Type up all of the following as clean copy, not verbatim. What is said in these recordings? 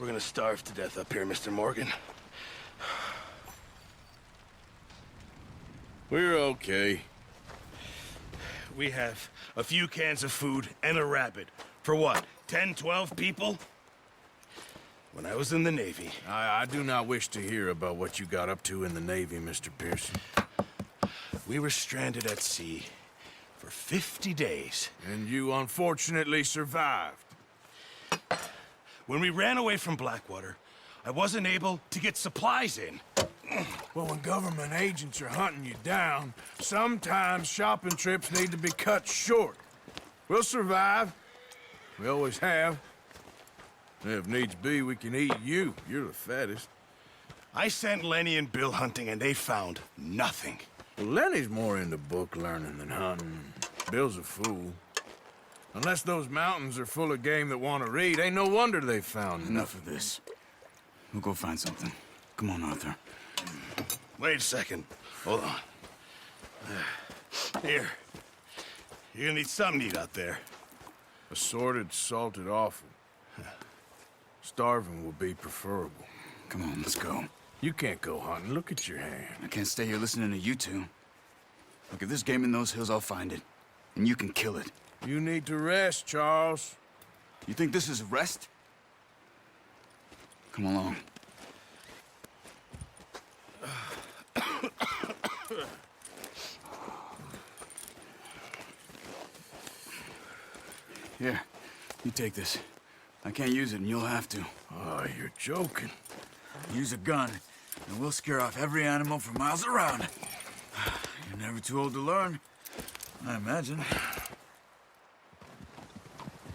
We're gonna starve to death up here, Mr. Morgan. We're okay. We have a few cans of food and a rabbit. For what, 10, 12 people? When I was in the Navy... I do not wish to hear about what you got up to in the Navy, Mr. Pearson. We were stranded at sea for 50 days. And you unfortunately survived. When we ran away from Blackwater, I wasn't able to get supplies in. Well, when government agents are hunting you down, sometimes shopping trips need to be cut short. We'll survive. We always have. If needs be, we can eat you. You're the fattest. I sent Lenny and Bill hunting, and they found nothing. Well, Lenny's more into book learning than hunting. Bill's a fool. Unless those mountains are full of game that want to read, ain't no wonder they found Enough of this. We'll go find something. Come on, Arthur. Wait a second. Hold on. Here. You're gonna need something to eat out there. Assorted, salted offal. Starving will be preferable. Come on, let's go. You can't go hunting. Look at your hand. I can't stay here listening to you two. Look, if there's game in those hills, I'll find it. And you can kill it. You need to rest, Charles. You think this is rest? Come along. Here, you take this. I can't use it, and you'll have to. Oh, you're joking. Use a gun, and we'll scare off every animal for miles around. You're never too old to learn, I imagine.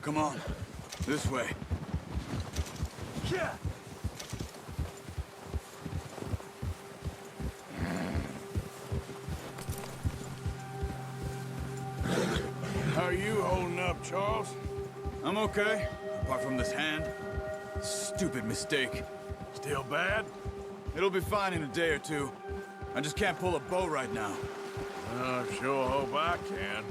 Come on, this way. Yeah. How are you holding up, Charles? I'm okay, apart from this hand. Stupid mistake. Still bad? It'll be fine in a day or two. I just can't pull a bow right now. I sure hope I can.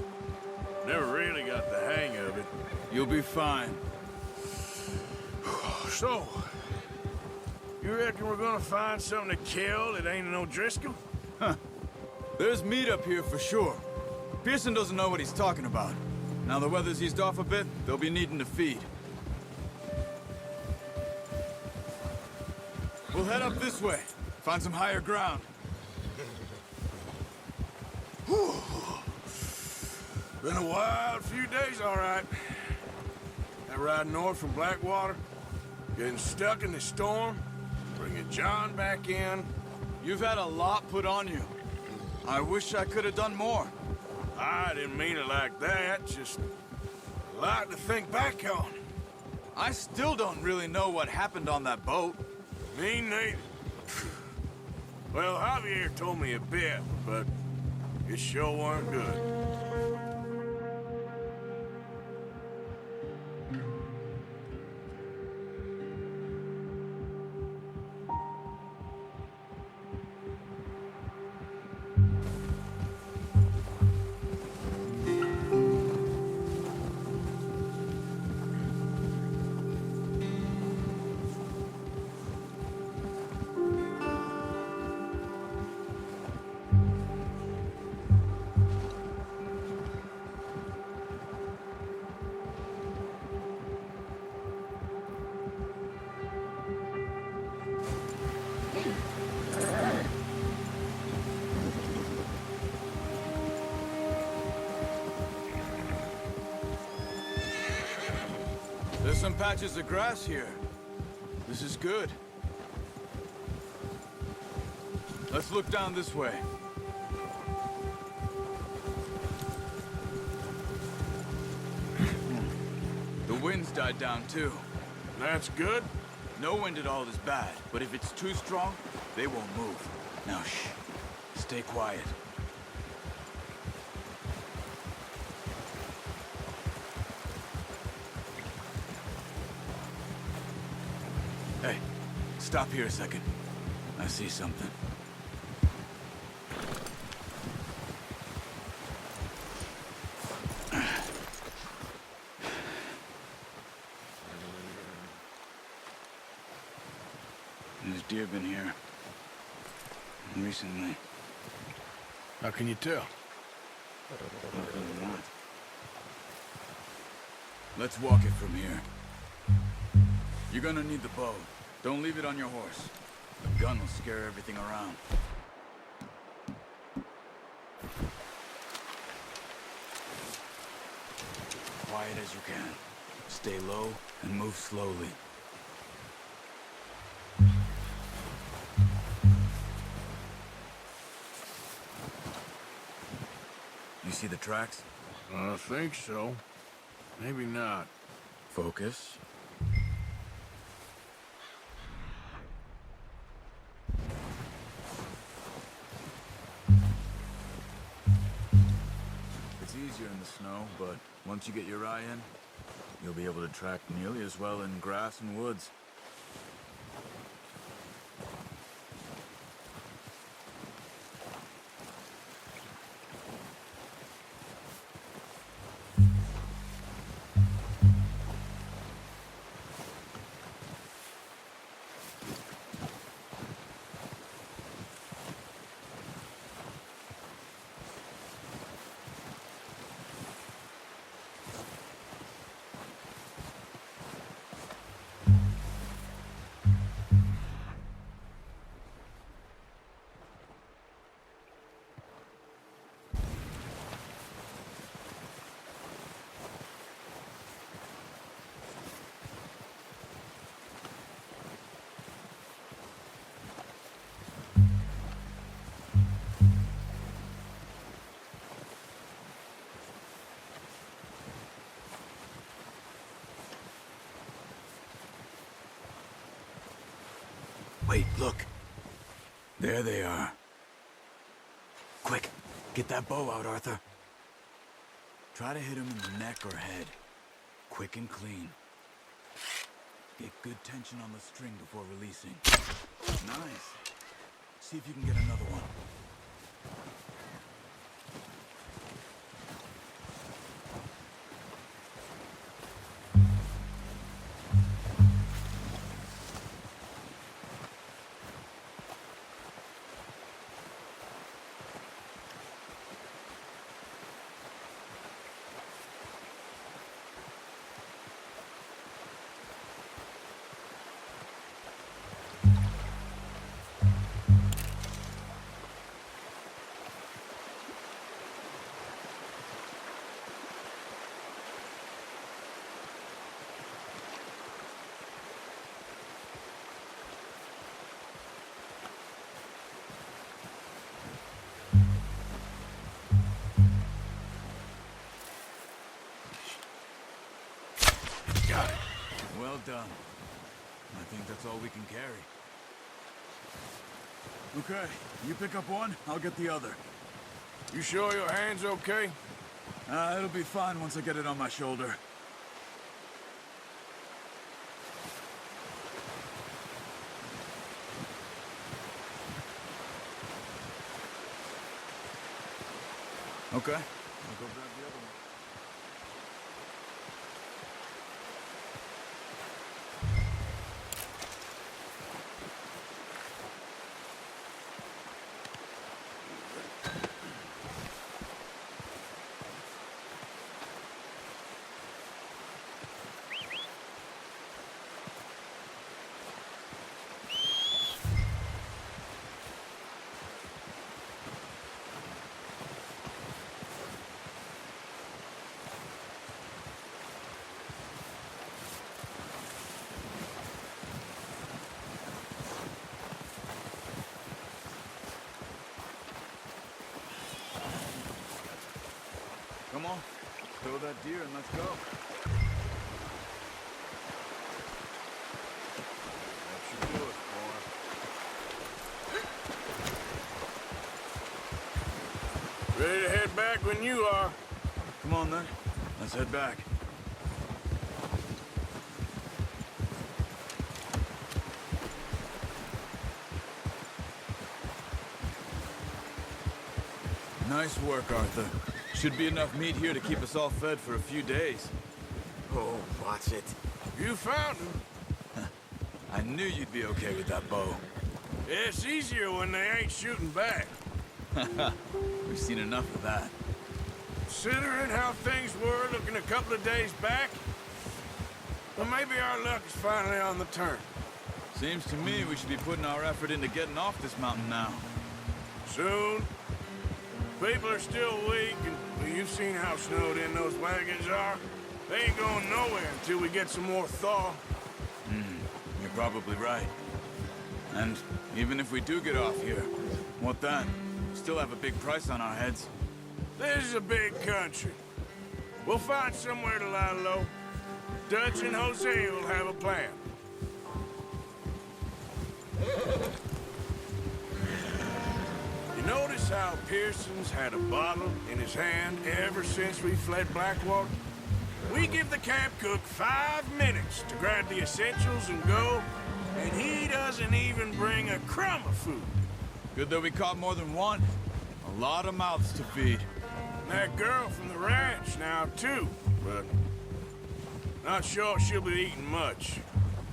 Never really got the hang of it. You'll be fine. So, you reckon we're gonna find something to kill that ain't no Driscoll? There's meat up here for sure. Pearson doesn't know what he's talking about. Now the weather's eased off a bit, they'll be needing to feed. We'll head up this way. Find some higher ground. Been a wild few days, all right. That ride north from Blackwater, getting stuck in the storm, bringing John back in. You've had a lot put on you. I wish I could have done more. I didn't mean it like that, just a lot to think back on. I still don't really know what happened on that boat. Me neither. Well, Javier told me a bit, but it sure weren't good. There's some patches of grass here. This is good. Let's look down this way. The wind's died down too. That's good. No wind at all is bad, but if it's too strong, they won't move. Now shh. Stay quiet. Hey, stop here a second. I see something. deer been here? Recently. How can you tell? Nothing. Let's walk it from here. You're gonna need the bow. Don't leave it on your horse. The gun will scare everything around. Quiet as you can. Stay low and move slowly. You see the tracks? I think so. Maybe not. Focus. It's easier in the snow, but once you get your eye in, you'll be able to track nearly as well in grass and woods. Wait, look. There they are. Quick, get that bow out, Arthur. Try to hit him in the neck or head. Quick and clean. Get good tension on the string before releasing. Nice. See if you can get another one. Got it. Well done. I think that's all we can carry. Okay, you pick up one, I'll get the other. You sure your hand's okay? It'll be fine once I get it on my shoulder. Okay, I'll go grab the other one. Come on, throw that deer and let's go. That should do it, boy. Ready to head back when you are. Come on then, let's head back. Nice work, Arthur. Should be enough meat here to keep us all fed for a few days. Oh, watch it. You found him. I knew you'd be okay with that bow. It's easier when they ain't shooting back. We've seen enough of that. Considering how things were looking a couple of days back, well, maybe our luck is finally on the turn. Seems to me we should be putting our effort into getting off this mountain now. Soon. People are still weak, and well, you've seen how snowed in those wagons are. They ain't going nowhere until we get some more thaw. You're probably right. And even if we do get off here, what then? We still have a big price on our heads. This is a big country. We'll find somewhere to lie low. Dutch and Hosea will have a plan. You notice how Pearson's had a bottle in his hand ever since we fled Blackwater? We give the camp cook 5 minutes to grab the essentials and go, and he doesn't even bring a crumb of food. Good that we caught more than one. A lot of mouths to feed. That girl from the ranch now, too, but not sure she'll be eating much.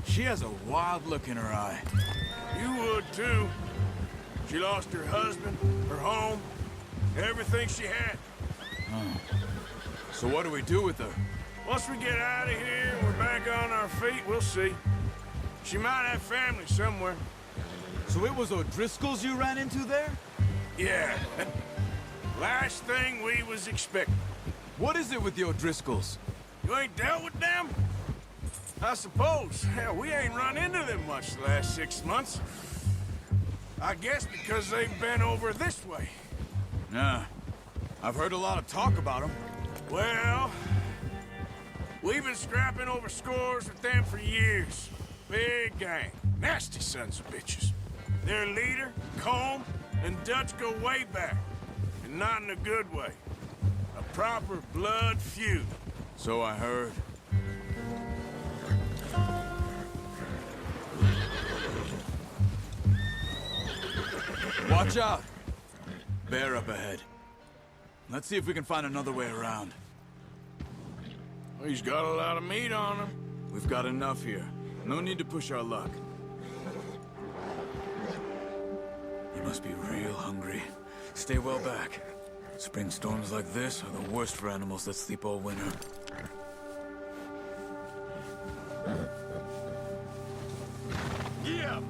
She has a wild look in her eye. You would, too. She lost her husband, her home, everything she had. So what do we do with her? Once we get out of here and we're back on our feet, we'll see. She might have family somewhere. So it was O'Driscoll's you ran into there? Yeah. Last thing we was expecting. What is it with the O'Driscolls? You ain't dealt with them? I suppose. Hell, we ain't run into them much the last 6 months. I guess because they've been over this way. Yeah. I've heard a lot of talk about them. Well, we've been scrapping over scores with them for years. Big gang. Nasty sons of bitches. Their leader, Colm, and Dutch go way back. And not in a good way. A proper blood feud. So I heard. Watch out! Bear up ahead. Let's see if we can find another way around. He's got a lot of meat on him. We've got enough here. No need to push our luck. You must be real hungry. Stay well back. Spring storms like this are the worst for animals that sleep all winter. Yeah.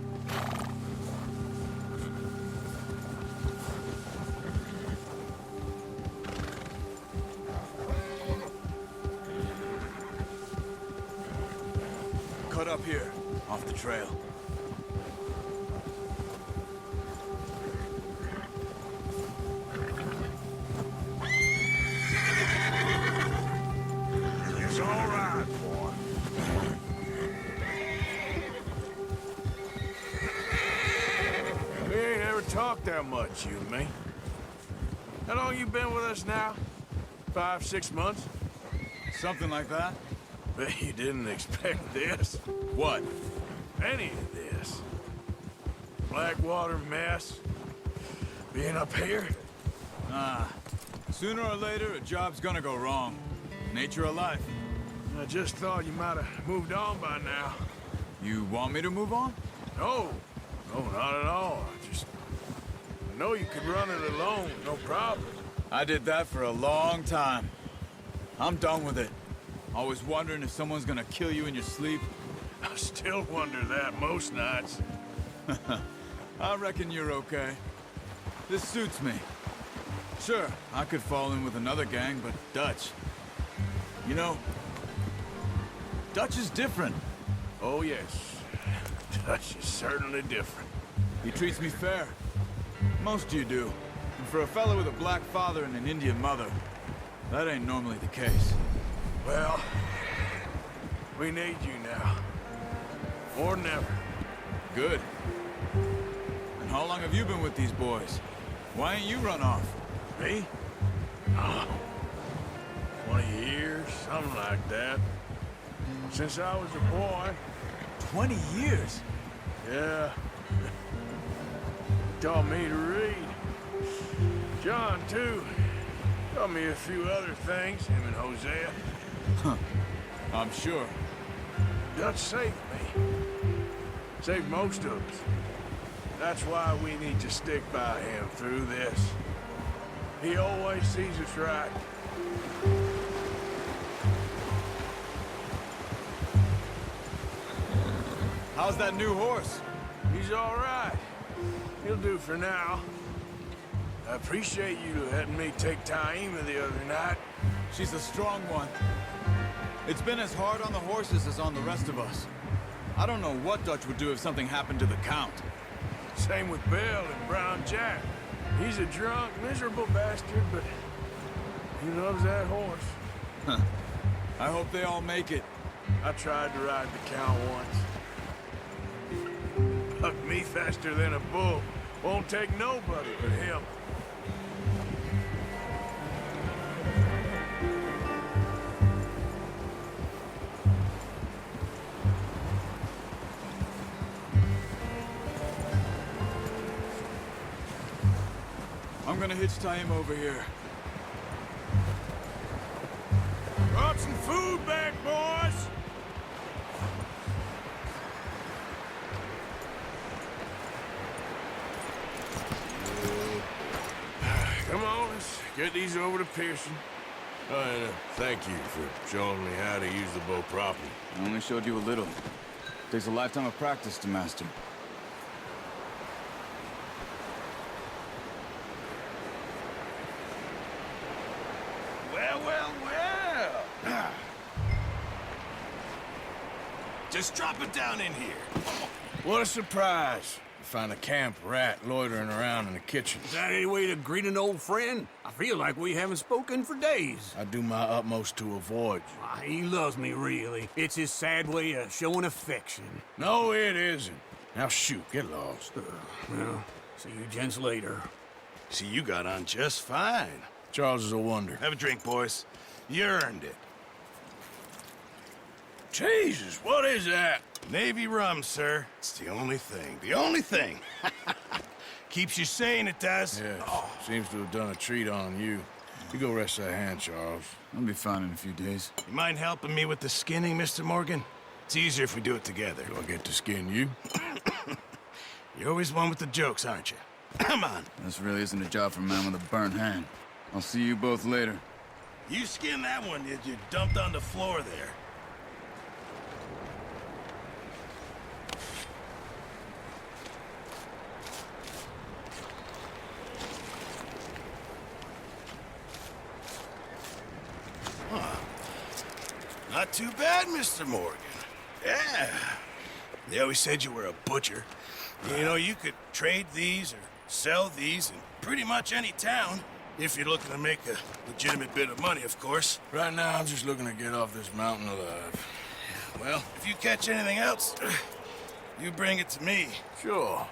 Cut up here, off the trail. It's all right, boy. We ain't ever talked that much, you and me. How long you been with us now? 5, 6 months? Something like that? Bet you didn't expect this. What? Any of this. Blackwater mess. Being up here. Ah. Sooner or later, a job's gonna go wrong. Nature of life. I just thought you might have moved on by now. You want me to move on? No. No, not at all. I know you could run it alone, no problem. I did that for a long time. I'm done with it. Always wondering if someone's gonna kill you in your sleep. I still wonder that most nights. I reckon you're okay. This suits me. Sure, I could fall in with another gang, but Dutch... You know, Dutch is different. Oh, yes. Dutch is certainly different. He treats me fair. Most you do. And for a fellow with a black father and an Indian mother, that ain't normally the case. Well, we need you now. More than ever. Good. And how long have you been with these boys? Why ain't you run off? Me? Oh, 20 years, something like that. Since I was a boy. 20 years? Yeah. Taught me to read. John, too. Taught me a few other things, him and Hosea. I'm sure. Dutch saved me. Saved most of us. That's why we need to stick by him through this. He always sees us right. How's that new horse? He's all right. He'll do for now. I appreciate you letting me take Taima the other night. She's a strong one. It's been as hard on the horses as on the rest of us. I don't know what Dutch would do if something happened to the Count. Same with Bill and Brown Jack. He's a drunk, miserable bastard, but he loves that horse. I hope they all make it. I tried to ride the Count once. Hucked me faster than a bull. Won't take nobody but him. I'm gonna hitch Taima over here. Brought some food back, boys! Come on, let's get these over to Pearson. And thank you for showing me how to use the bow properly. I only showed you a little. Takes a lifetime of practice to master. Well, well, well. Just drop it down in here. What a surprise. To find a camp rat loitering around in the kitchen. Is that any way to greet an old friend? I feel like we haven't spoken for days. I do my utmost to avoid you. Ah, he loves me, really. It's his sad way of showing affection. No, it isn't. Now shoot, get lost. Well, see you gents later. See, you got on just fine. Charles is a wonder. Have a drink, boys. You earned it. Jesus, what is that? Navy rum, sir. It's the only thing. The only thing. Keeps you sane, it does. Yes, seems to have done a treat on you. You go rest that hand, Charles. I'll be fine in a few days. You mind helping me with the skinning, Mr. Morgan? It's easier if we do it together. Do I get to skin you? You're always one with the jokes, aren't you? Come on. This really isn't a job for a man with a burnt hand. I'll see you both later. You skinned that one that you dumped on the floor there. Not too bad, Mr. Morgan. Yeah. They always said you were a butcher. You know, you could trade these or sell these in pretty much any town. If you're looking to make a legitimate bit of money, of course. Right now, I'm just looking to get off this mountain alive. Well, if you catch anything else, you bring it to me. Sure.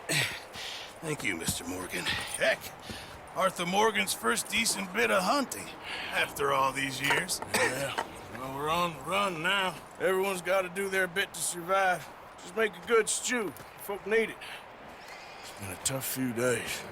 Thank you, Mr. Morgan. Heck, Arthur Morgan's first decent bit of hunting after all these years. Yeah. Well, we're on the run now. Everyone's got to do their bit to survive. Just make a good stew. Folk need it. It's been a tough few days.